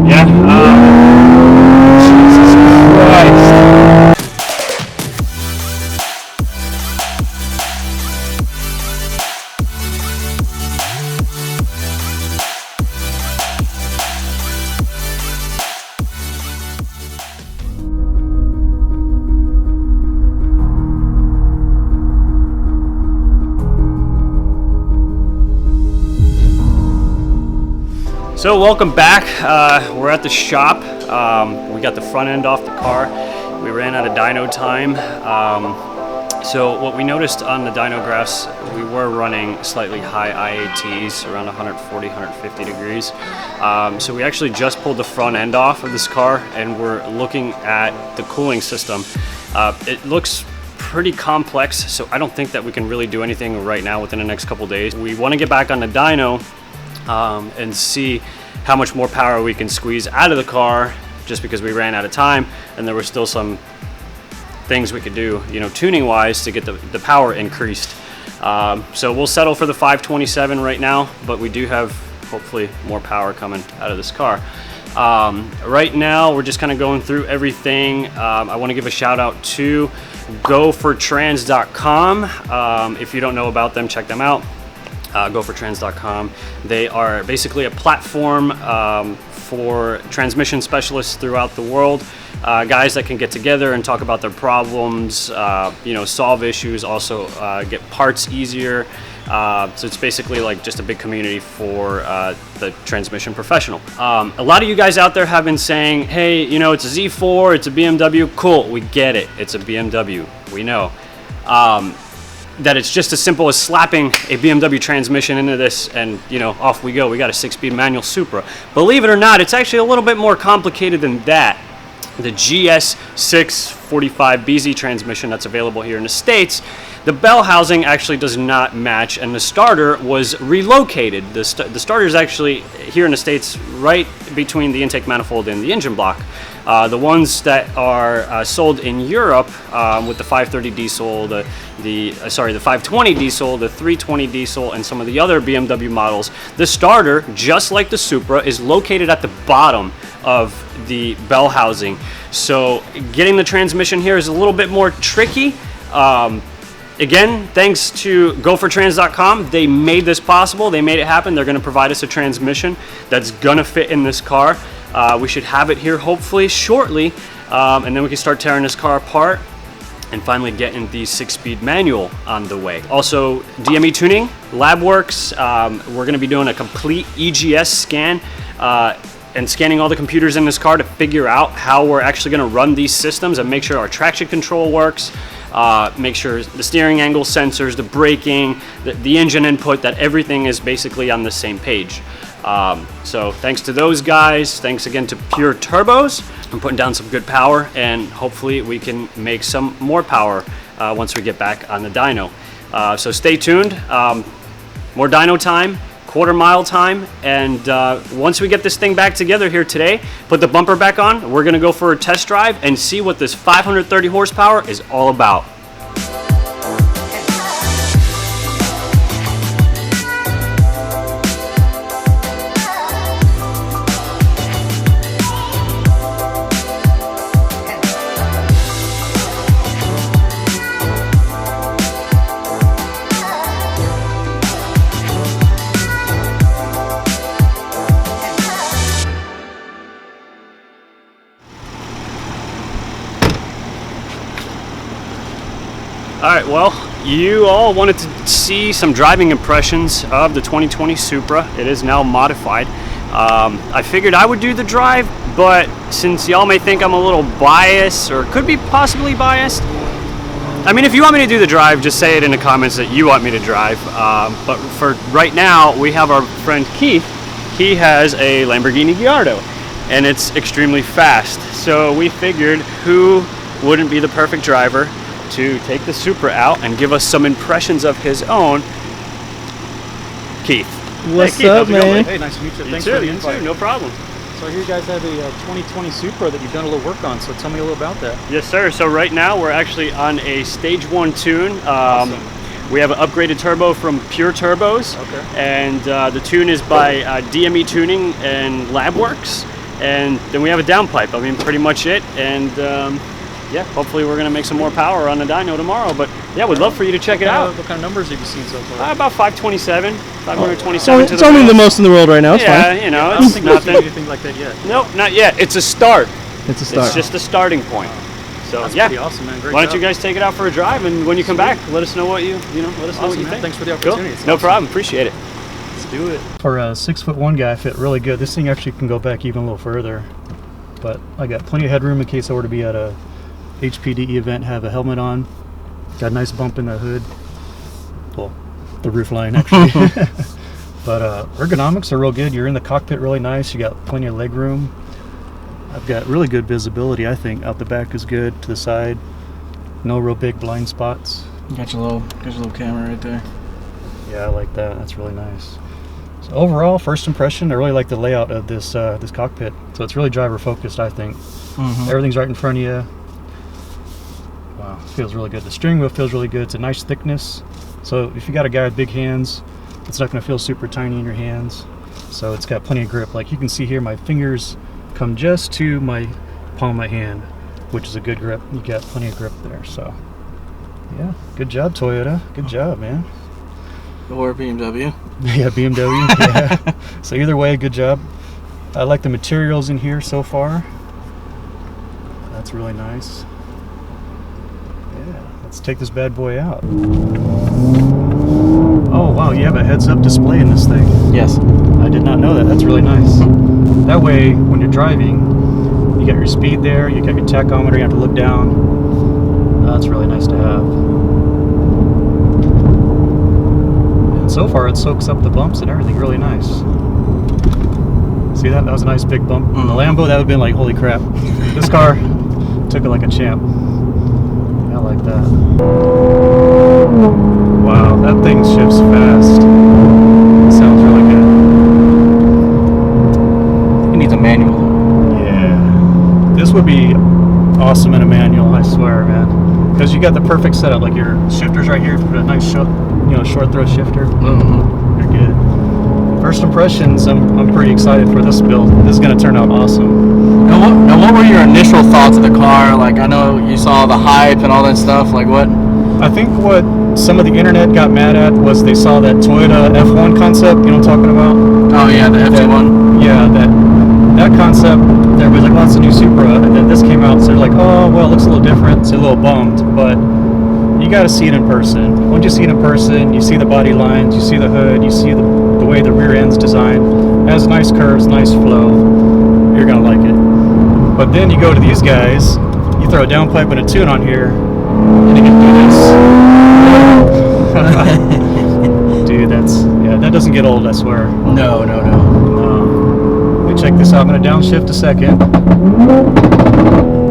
Yeah. Jesus Christ. So welcome back. We're at the shop. We got the front end off the car. We ran out of dyno time. So what we noticed on the dyno graphs, we were running slightly high IATs, around 140, 150 degrees. So we actually just pulled the front end off of this car and we're looking at the cooling system. It looks pretty complex, so I don't think that we can really do anything right now within the next couple days. We want to get back on the dyno and see how much more power we can squeeze out of the car, just because we ran out of time and there were still some things we could do, you know, tuning wise to get the power increased. So we'll settle for the 527 right now, but we do have hopefully more power coming out of this car. Right now we're just kind of going through everything. I want to give a shout out to gofortrans.com. If you don't know about them, check them out. Gofortrans.com. They are basically a platform for transmission specialists throughout the world. Guys that can get together and talk about their problems, you know, solve issues, also get parts easier. So it's basically like just a big community for the transmission professional. A lot of you guys out there have been saying, hey, you know, it's a Z4, it's a BMW. Cool, we get it. It's a BMW. We know. That it's just as simple as slapping a BMW transmission into this and, you know, off we go. We got a 6-speed manual Supra. Believe it or not, it's actually a little bit more complicated than that. The GS645BZ transmission that's available here in the States, the bell housing actually does not match, and the starter was relocated. The starter is actually here in the States right between the intake manifold and the engine block. The ones that are sold in Europe with the 530 diesel, the 520 diesel, the 320 diesel, and some of the other BMW models, the starter, just like the Supra, is located at the bottom of the bell housing. So getting the transmission here is a little bit more tricky. Again, thanks to gofortrans.com, they made this possible. They made it happen. They're going to provide us a transmission that's going to fit in this car. We should have it here hopefully shortly, and then we can start tearing this car apart and finally getting the 6-speed manual on the way. Also, DME tuning, lab works. We're going to be doing a complete EGS scan and scanning all the computers in this car to figure out how we're actually going to run these systems and make sure our traction control works. Make sure the steering angle sensors, the braking, the engine input, that everything is basically on the same page. So thanks to those guys. Thanks again to Pure Turbos. I'm putting down some good power, and hopefully we can make some more power once we get back on the dyno. So stay tuned. More dyno time, quarter mile time, and once we get this thing back together here today, put the bumper back on, we're going to go for a test drive and see what this 530 horsepower is all about. Alright, well, you all wanted to see some driving impressions of the 2020 Supra. It is now modified. I figured I would do the drive, but since y'all may think I'm a little biased, or could be possibly biased, I mean, if you want me to do the drive, just say it in the comments that you want me to drive. But for right now, we have our friend Keith. He has a Lamborghini Gallardo, and it's extremely fast. So we figured who wouldn't be the perfect driver to take the Supra out and give us some impressions of his own. Keith. What's Keith, up, man? Going? Hey, nice to meet you. Thanks too, for the invite. too, no problem. So I hear you guys have a 2020 Supra that you've done a little work on, so tell me a little about that. Yes, sir. So right now we're actually on a stage 1 tune. Awesome. We have an upgraded turbo from Pure Turbos, okay. And the tune is by DME Tuning and Labworks. and then we have a downpipe. I mean, pretty much it. And yeah, hopefully we're gonna make some more power on the dyno tomorrow. But yeah, we'd love for you to check it out. What kind of numbers have you seen so far? About 527, 527. It's only the most in the world right now. It's fine. Yeah, you know, I don't it's think we've seen nothing. anything like that yet. Nope, not yet. It's a start. It's a start. It's just a starting point. So That's yeah, pretty awesome, man. Great why don't job. you guys take it out for a drive, and when you come back, let us know what you know. Let us know what Awesome, you man. think. Thanks for the Cool. opportunity. It's No awesome. problem. Appreciate it. Let's do it. For a 6'1" guy, I fit really good. This thing actually can go back even a little further, but I got plenty of headroom in case I were to be at a HPDE event, have a helmet on. Got a nice bump in the hood, well, the roof line actually. But ergonomics are real good. You're in the cockpit really nice. You got plenty of leg room. I've got really good visibility. I think out the back is good, to the side. No real big blind spots. You got your little camera right there. Yeah, I like that. That's really nice. So overall, first impression, I really like the layout of this this cockpit. So it's really driver focused, I think. Everything's right in front of you. Wow, feels really good. The steering wheel feels really good. It's a nice thickness. So if you got a guy with big hands, it's not going to feel super tiny in your hands. So it's got plenty of grip. Like you can see here, my fingers come just to my palm of my hand, which is a good grip. You got plenty of grip there. So yeah, good job, Toyota. Good job, man. Or BMW. Yeah, BMW. Yeah. So either way, good job. I like the materials in here so far. That's really nice. Yeah, let's take this bad boy out. Oh wow, you have a heads-up display in this thing. Yes. I did not know that. That's really nice. That way, when you're driving, you got your speed there, you got your tachometer, you have to look down. That's really nice to have. And so far, it soaks up the bumps and everything really nice. See that? That was a nice big bump. The Lambo, that would have been like, holy crap. This car took it like a champ. I like that. Wow, that thing shifts fast. Sounds really good. It needs a manual. Yeah. This would be awesome in a manual, I swear, man. Because you got the perfect setup. Like your shifter's right here for a nice short throw shifter. You're good. First impressions, I'm pretty excited for this build. This is going to turn out awesome. Now, what were your initial thoughts of the car? Like, I know you saw the hype and all that stuff. Like, what? I think what some of the internet got mad at was they saw that Toyota F1 concept, you know what I'm talking about? Oh, yeah, the FT1. Yeah, that concept, everybody's like, oh, it's a new Supra. And then this came out, so they're like, oh, well, it looks a little different. So a little bummed. But you got to see it in person. Once you see it in person, you see the body lines, you see the hood, you see the way the rear end's designed. It has nice curves, nice flow. You're going to like it. But then you go to these guys, you throw a downpipe and a tune on here, and you can do this. Dude, that doesn't get old, I swear. No. Let me check this out. I'm going to downshift a second.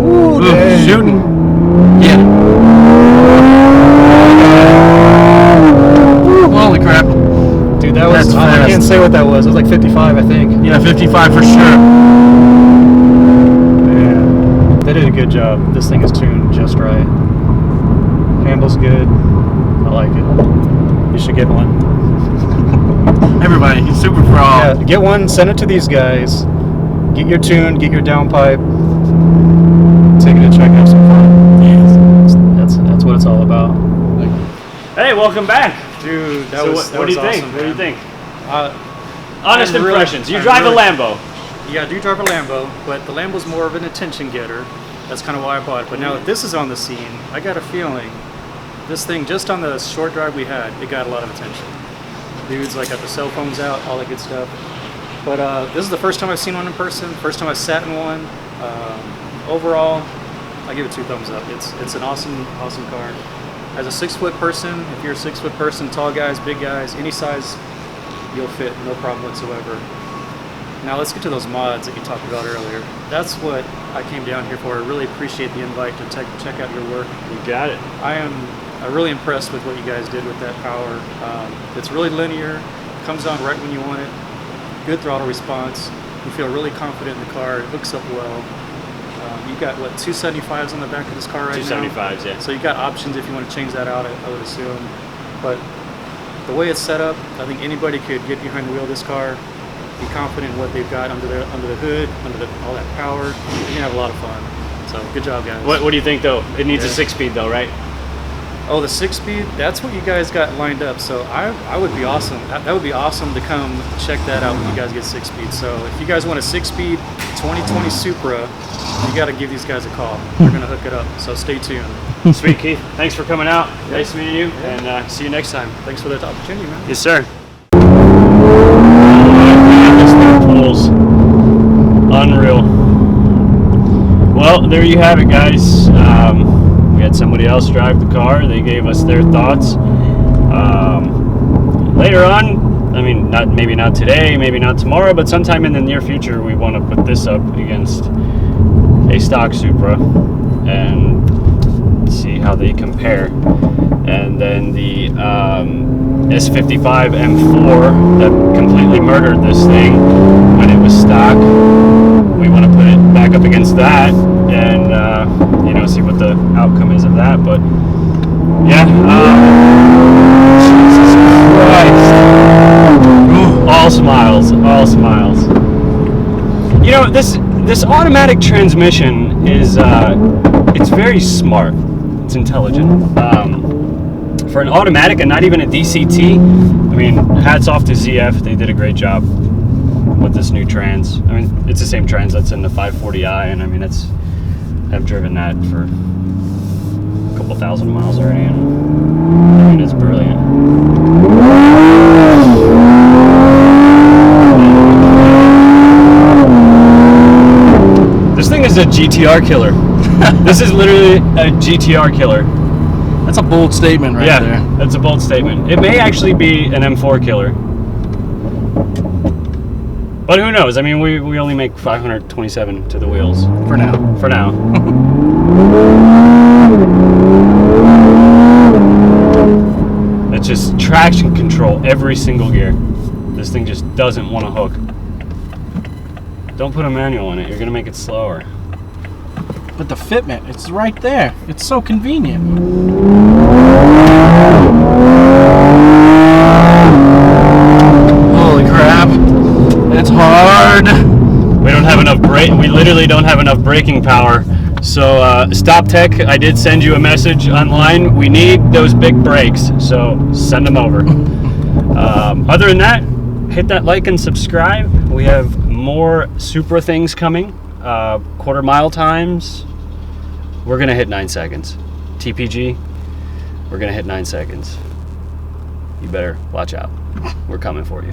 Ooh, dang. Shooting. Yeah. Holy crap. Dude, that was, That's I fast. can't say what that was. It was like 55, I think. Yeah, 55 for sure. Yeah, they did a good job. This thing is tuned just right. Handles good. I like it. You should get one. Everybody, he's super pro. Yeah, get one, send it to these guys. Get your tune, get your downpipe. Take it to check, have some fun. Yes. That's what it's all about. Hey, welcome back. Dude, that So was what do you think? awesome, What do you man. think? Uh, Honest I'm really- impressions. You I'm drive really- a Lambo. Yeah, I do drive a Lambo, but the Lambo's more of an attention getter. That's kind of why I bought it. But now that this is on the scene, I got a feeling this thing, just on the short drive we had, it got a lot of attention. Dudes like got the cell phones out, all that good stuff. But this is the first time I've seen one in person. First time I've sat in one. Overall, I give it 2 thumbs up. It's an awesome car. As a 6-foot person, if you're a 6-foot person, tall guys, big guys, any size, you'll fit, no problem whatsoever. Now let's get to those mods that you talked about earlier. That's what I came down here for. I really appreciate the invite to check out your work. You got it. I'm really impressed with what you guys did with that power. It's really linear, comes on right when you want it, good throttle response. You feel really confident in the car, it hooks up well. You've got, what, 275s on the back of this car right now? 275s, yeah. So you've got options if you want to change that out, I would assume. But the way it's set up, I think anybody could get behind the wheel of this car, be confident in what they've got under the hood, all that power. You're gonna have a lot of fun. So good job, guys. What do you think though? It needs a Yeah. 6-speed though, right? Oh, the 6-speed, that's what you guys got lined up. So I would be awesome. That would be awesome to come check that out when you guys get 6-speed. So if you guys want a 6-speed 2020 Supra, you got to give these guys a call. They're going to hook it up. So stay tuned. Sweet, Keith. Thanks for coming out. Nice meeting you, and see you next time. Thanks for that opportunity, man. Yes, sir. This thing pulls. Unreal. Well, there you have it, guys. We had somebody else drive the car. They gave us their thoughts. Later on, I mean, maybe not today, maybe not tomorrow, but sometime in the near future, we want to put this up against a stock Supra and see how they compare. And then the S55 M4 that completely murdered this thing when it was stock, we want to put it back up against that and see what the outcome is of that. But yeah, Jesus Christ, all smiles. This automatic transmission is it's very smart. It's intelligent. For an automatic and not even a DCT, I mean, hats off to ZF. They did a great job with this new trans. I mean, it's the same trans that's in the 540i, and I mean, I've driven that for a couple thousand miles already, and I mean, it's brilliant. This thing is a GTR killer. This is literally a GTR killer. That's a bold statement right there. Yeah, that's a bold statement. It may actually be an M4 killer. But who knows? I mean, we only make 527 to the wheels. For now. For now. It's just traction control every single gear. This thing just doesn't want to hook. Don't put a manual in it. You're going to make it slower. But the fitment, it's right there. It's so convenient. Holy crap. It's hard. We don't have enough brake. We literally don't have enough braking power. So Stop Tech, I did send you a message online. We need those big brakes. So send them over. Other than that, hit that like and subscribe. We have more Supra things coming. Quarter mile times. We're gonna hit 9 seconds. TPG, we're gonna hit 9 seconds. You better watch out. We're coming for you.